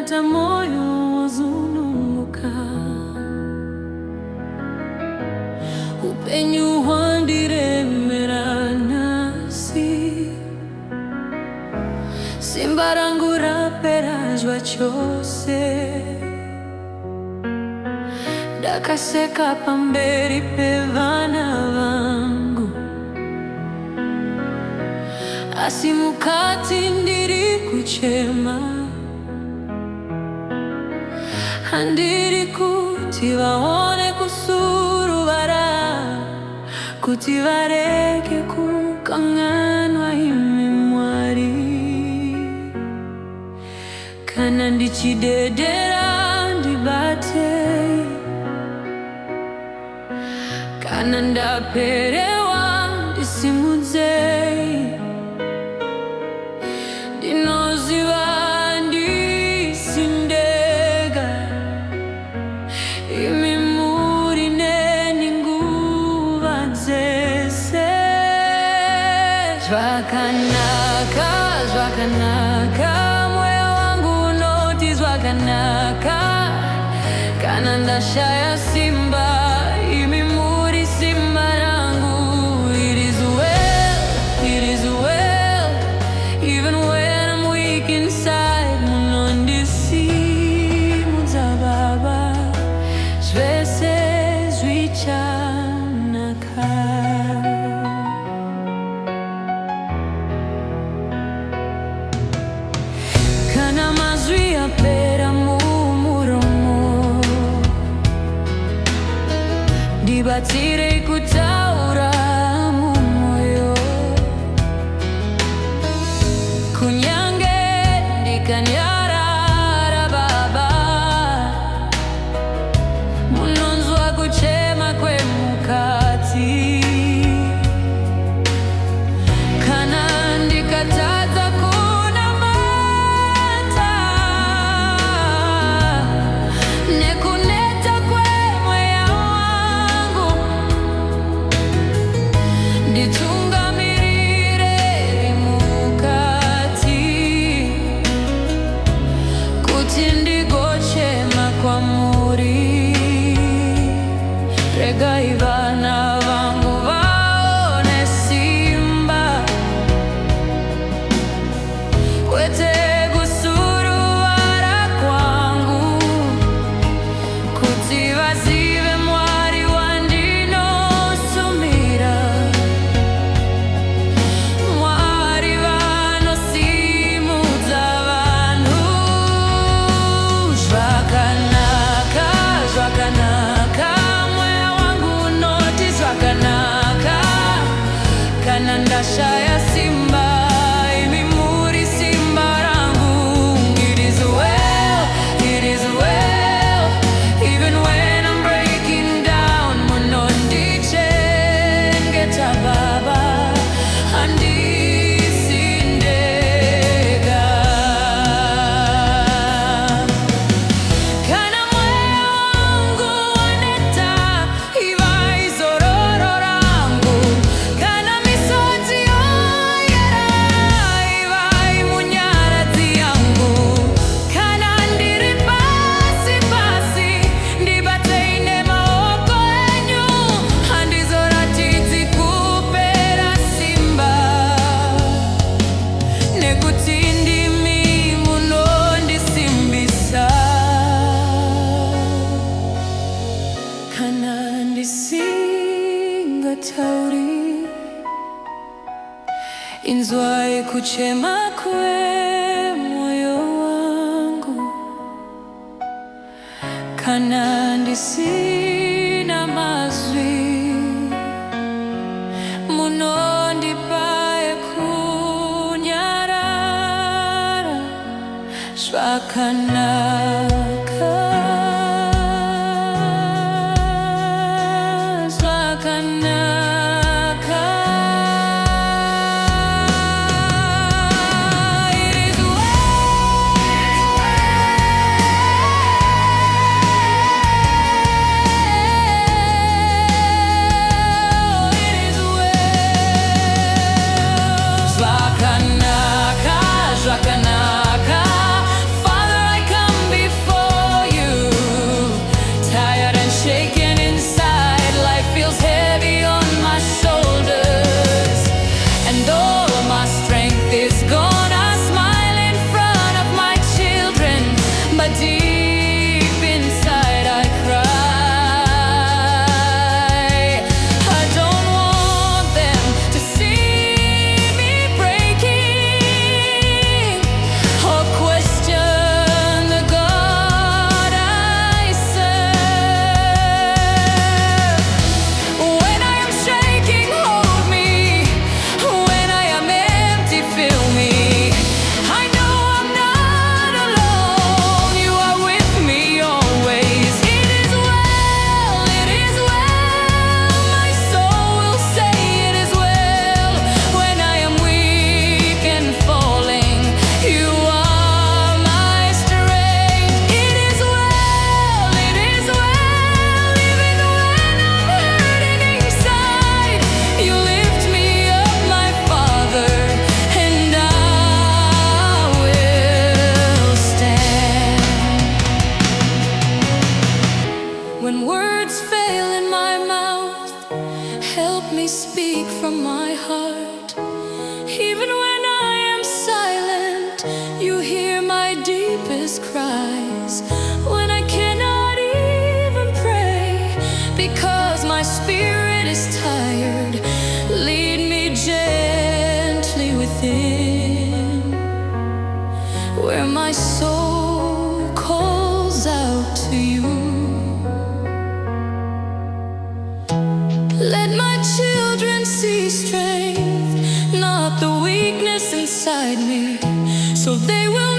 hata moyo wazunguka. Upenyu wandiremera nasi, simbarangura perajwa chose. Dakaseka pamberi pevana vangu, asimukati ndiri kuchema, handiri kuti vaone kusuruvara, kuti vareke kukanganwa imi Mwari. Kana ndichidedera ndibate, kana ndaperewa ndisimudze, ndinoziva ndisindega, imi muri neni nguva dzese. Zvakanaka, zvakanaka, mweya wangu unoti zvakanaka. Kana ndashaya simba, imi muri simba rangu. It is well, it is well, even when I'm weak inside. Munondisimudza Baba, zvese zvichanaka. Kana mazwi apera mumuromo, ndibatsire kutaura mumwoyo. Kunyange ndikanyarara Baba, munonzwa kuchema kwemukati. Kana ndikatadza kunamata, nekuneta kwemweya wangu, nditungamirire mukati, kuti ndigochema kwamuri. Regai vana vangu vaone simba, kwete kusuruvara kwangu, kuti vazive Mwari wandinosumira, Mwari vanosimudza vanhu. Zvakanaka, zvakanaka, mweya wangu unoti zvakanaka. Kana ndashaya simba, imi muri simba rangu. It is well, it is well, even when I'm breaking down. Munondichengeta Baba, handisindega. Kana mweya wangu waneta, ivai zororo rangu. Kana misodzi yoyera, ivai munyaradzi yangu. Kana ndiri pasi pasi, ndibateine maoko enyu, handizoratidzi kupera simba, nekuti ndimi munondisimbisa. Kana ndisingatauri, inzwai kuchema kwemwoyo wangu. Kana ndisina mazwi, munondipaye kunyarara. Zvakanaka, zvakanaka. It is well, it is well. Zvakanaka, Zvakanaka. Father, I come beside me, so they will